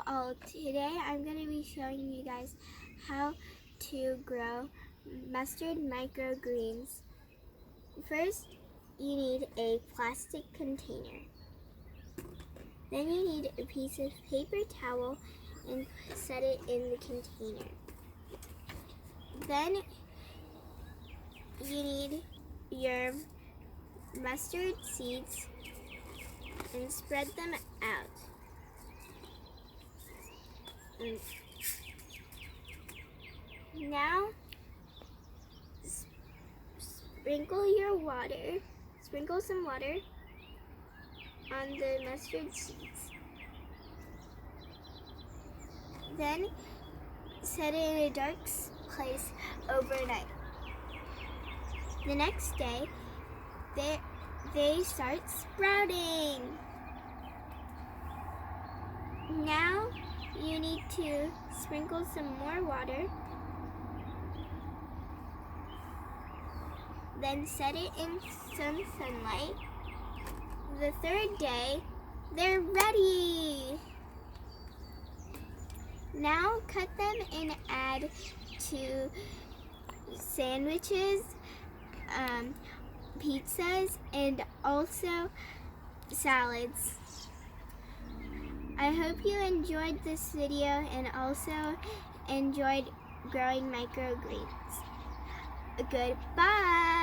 Hello all, today I'm going to be showing you guys how to grow mustard microgreens. First, you need a plastic container. Then you need a piece of paper towel and set it in the container. Then you need your mustard seeds and spread them out. Now, sprinkle some water on the mustard seeds. Then, set it in a dark place overnight. The next day, they start sprouting. Now, you need to sprinkle some more water. Then set it in some sunlight. The third day, they're ready. Now cut them and add to sandwiches, pizzas, and also salads. I hope you enjoyed this video and also enjoyed growing microgreens. Goodbye!